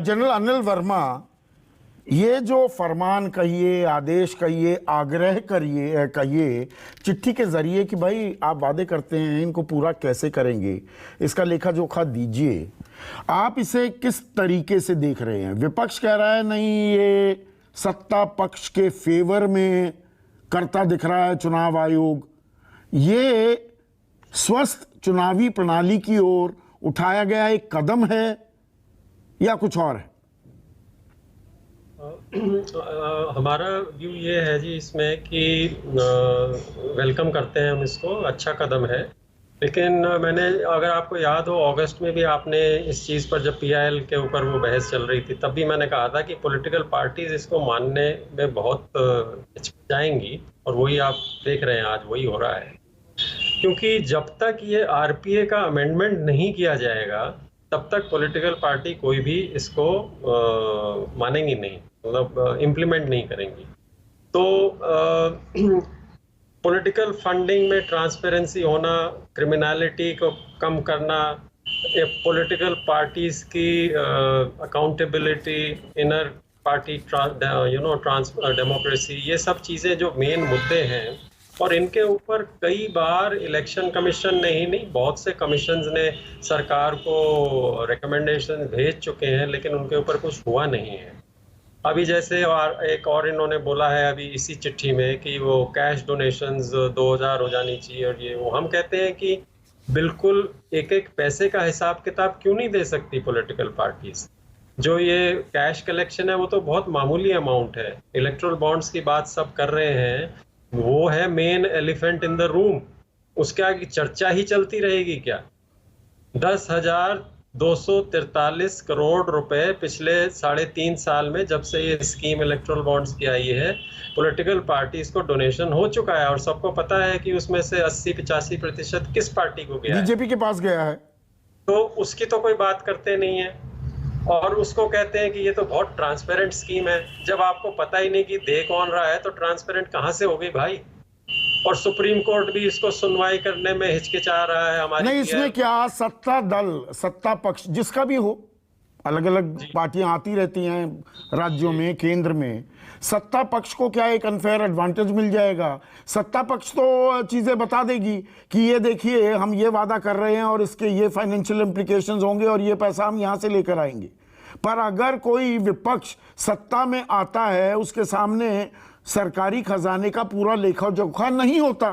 General Anil Verma, ये जो फरमान कहिए, आदेश कहिए, आग्रह करिए कहिए चिट्ठी के जरिए कि भाई आप वादे करते हैं, इनको पूरा कैसे करेंगे, इसका लेखा जोखा दीजिए, आप इसे किस तरीके से देख रहे हैं? विपक्ष कह रहा है नहीं, ये सत्ता पक्ष के फेवर में करता दिख रहा है चुनाव आयोग, ये स्वस्थ चुनावी प्रणाली की ओर उठाया गया एक कदम है या कुछ और है? हमारा व्यू ये है जी इसमें कि वेलकम करते हैं हम इसको, अच्छा कदम है। लेकिन मैंने, अगर आपको याद हो, अगस्त में भी आपने इस चीज़ पर, जब पीआईएल के ऊपर वो बहस चल रही थी, तब भी मैंने कहा था कि पॉलिटिकल पार्टीज इसको मानने में बहुत हिचकिचाएंगी, और वही आप देख रहे हैं, आज वही हो रहा है। क्योंकि जब तक ये आरपीए का अमेंडमेंट नहीं किया जाएगा तब तक पॉलिटिकल पार्टी कोई भी इसको मानेंगी नहीं, मतलब इम्प्लीमेंट नहीं करेंगी। तो पॉलिटिकल फंडिंग में ट्रांसपेरेंसी होना, क्रिमिनलिटी को कम करना, पॉलिटिकल पार्टीज की अकाउंटेबिलिटी, इनर पार्टी डेमोक्रेसी, ये सब चीज़ें जो मेन मुद्दे हैं, और इनके ऊपर कई बार इलेक्शन कमीशन ने ही नहीं, बहुत से कमीशंस ने सरकार को रिकमेंडेशन भेज चुके हैं, लेकिन उनके ऊपर कुछ हुआ नहीं है। अभी जैसे एक और इन्होंने बोला है अभी इसी चिट्ठी में कि वो कैश डोनेशंस 2000 हो जानी चाहिए, और ये वो हम कहते हैं कि बिल्कुल एक एक पैसे का हिसाब किताब क्यों नहीं दे सकती पॉलिटिकल पार्टीज? जो ये कैश कलेक्शन है वो तो बहुत मामूली अमाउंट है। इलेक्ट्रल बॉन्ड्स की बात सब कर रहे हैं, वो है main elephant in the room, उसके आगे चर्चा ही चलती रहेगी क्या? 10,243 करोड़ रुपए पिछले 3.5 साल में, जब से ये स्कीम इलेक्ट्रल बॉन्ड्स की आई है, पॉलिटिकल पार्टीज को डोनेशन हो चुका है, और सबको पता है कि उसमें से 80-85% किस पार्टी को गया है? बीजेपी के पास गया है। तो उसकी तो कोई बात करते नहीं है, और उसको कहते हैं कि ये तो बहुत ट्रांसपेरेंट स्कीम है। जब आपको पता ही नहीं कि दे कौन रहा है तो ट्रांसपेरेंट कहां से हो गई भाई? और सुप्रीम कोर्ट भी इसको सुनवाई करने में हिचकिचा रहा है हमारी। नहीं, इसमें क्या, सत्ता दल, सत्ता पक्ष जिसका भी हो, अलग अलग पार्टियां आती रहती हैं राज्यों में, केंद्र में, सत्ता पक्ष को क्या एक अनफेयर एडवांटेज मिल जाएगा? सत्ता पक्ष तो चीजें बता देगी कि ये देखिए हम ये वादा कर रहे हैं और इसके ये फाइनेंशियल इंप्लीकेशंस होंगे और ये पैसा हम यहां से लेकर आएंगे। पर अगर कोई विपक्ष सत्ता में आता है, उसके सामने सरकारी खजाने का पूरा लेखा जोखा नहीं होता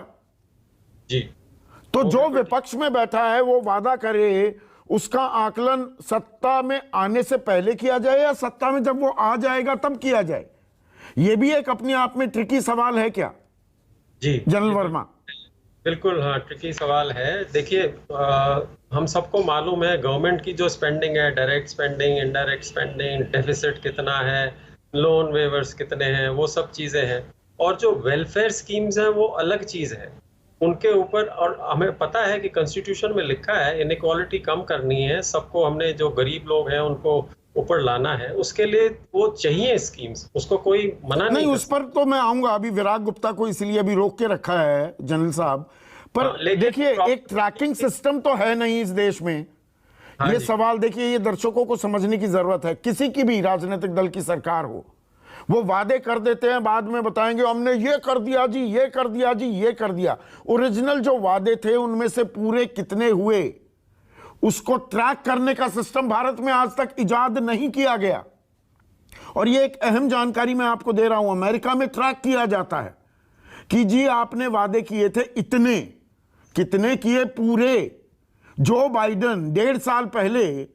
जी, तो जो विपक्ष में बैठा है वो वादा करे, उसका आकलन सत्ता में आने से पहले किया जाए या सत्ता में जब वो आ जाएगा तब किया जाए? ये भी एक अपने आप में ट्रिकी सवाल है क्या जी जनरल वर्मा? बिल्कुल, हाँ, ट्रिकी सवाल है। देखिए, हम सबको मालूम है गवर्नमेंट की जो स्पेंडिंग है, direct spending, indirect spending, deficit कितना है, लोन वेवर्स कितने हैं, वो सब चीजें हैं। और जो वेलफेयर स्कीम्स हैं वो अलग चीज है, उनके ऊपर। और हमें पता है कि कॉन्स्टिट्यूशन में लिखा है इनइक्वालिटी कम करनी है, सबको, हमने जो गरीब लोग हैं उनको ऊपर लाना है, उसके लिए वो चाहिए स्कीम्स, उसको कोई मना नहीं। उस पर तो मैं आऊंगा, अभी विराग गुप्ता को इसलिए अभी रोक के रखा है जनरल साहब। पर देखिए, एक ट्रैकिंग सिस्टम तो है नहीं इस देश में। ये सवाल देखिए, ये दर्शकों को समझने की जरूरत है। किसी की भी राजनीतिक दल की सरकार हो, वो वादे कर देते हैं, बाद में बताएंगे हमने ये कर दिया जी, ये कर दिया जी, ये कर दिया। ओरिजिनल जो वादे थे उनमें से पूरे कितने हुए, उसको ट्रैक करने का सिस्टम भारत में आज तक इजाद नहीं किया गया। और ये एक अहम जानकारी मैं आपको दे रहा हूं, अमेरिका में ट्रैक किया जाता है कि जी आपने वादे किए थे इतने, कितने किए पूरे। जो बाइडेन 1.5 साल पहले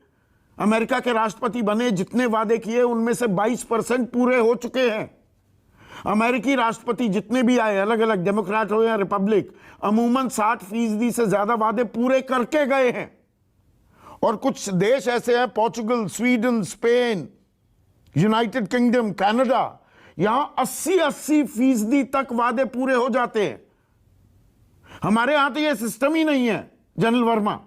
अमेरिका के राष्ट्रपति बने, जितने वादे किए उनमें से 22% पूरे हो चुके हैं। अमेरिकी राष्ट्रपति जितने भी आए, अलग अलग डेमोक्रेट हो या रिपब्लिक, अमूमन 60% से ज्यादा वादे पूरे करके गए हैं। और कुछ देश ऐसे हैं, Portugal, Sweden, Spain, United kingdom, Canada, यहां 80% तक वादे पूरे हो जाते हैं। हमारे यहां तो यह सिस्टम ही नहीं है जनरल वर्मा।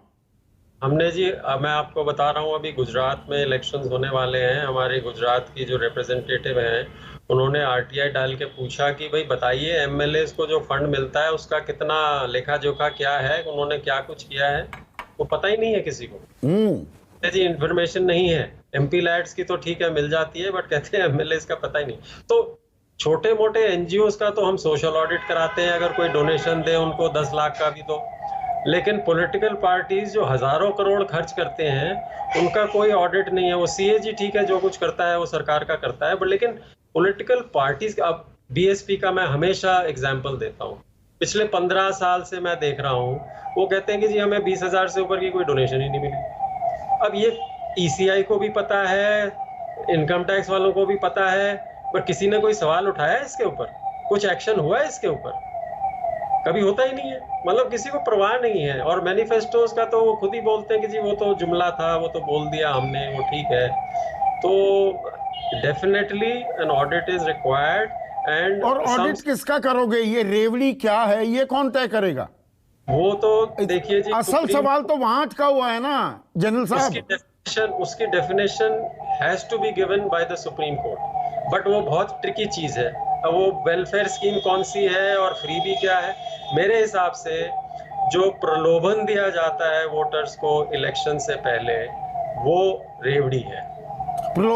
हमने जी, मैं आपको बता रहा हूँ, अभी गुजरात में इलेक्शंस होने वाले हैं। हमारे गुजरात की जो रिप्रेजेंटेटिव हैं, उन्होंने आरटीआई डाल के पूछा कि भाई बताइए एमएलएस को जो फंड मिलता है उसका कितना लेखा जोखा क्या है, उन्होंने क्या कुछ किया है, वो पता ही नहीं है किसी को जी, इन्फॉर्मेशन नहीं है। MP लैड्स की तो ठीक है मिल जाती है, बट कहते हैं MLAs का पता ही नहीं। तो छोटे मोटे NGOs का तो हम सोशल ऑडिट कराते हैं, अगर कोई डोनेशन दे उनको 10 लाख का भी, तो लेकिन पॉलिटिकल पार्टीज जो हजारों करोड़ खर्च करते हैं उनका कोई ऑडिट नहीं है। वो CAG ठीक है जो कुछ करता है वो सरकार का करता है, बट लेकिन पॉलिटिकल पार्टीज का, अब BSP का मैं हमेशा एग्जांपल देता हूँ, पिछले 15 साल से मैं देख रहा हूँ, वो कहते हैं कि जी हमें 20,000 से ऊपर की कोई डोनेशन ही नहीं मिली। अब ये ECI को भी पता है, इनकम टैक्स वालों को भी पता है, पर किसी ने कोई सवाल उठाया है इसके ऊपर? कुछ एक्शन हुआ है इसके ऊपर? कभी होता ही नहीं है। मतलब किसी को परवाह नहीं है। और मैनिफेस्टोज का तो वो खुद ही बोलते हैं कि जी वो तो जुमला था, वो तो बोल दिया हमने, वो ठीक है। तो definitely an audit is required. And और ऑडिट किसका करोगे? ये रेवड़ी क्या है ये कौन तय करेगा? वो तो देखिए जी, असल सवाल तो वहां अटका हुआ है ना जनरल साहब। उसकी definition has to be given by the supreme court, but वो बहुत ट्रिकी चीज है। अब वो वेलफेयर स्कीम कौन सी है और फ्रीबी क्या है, मेरे हिसाब से जो प्रलोभन दिया जाता है वोटर्स को इलेक्शन से पहले, वो रेवड़ी है।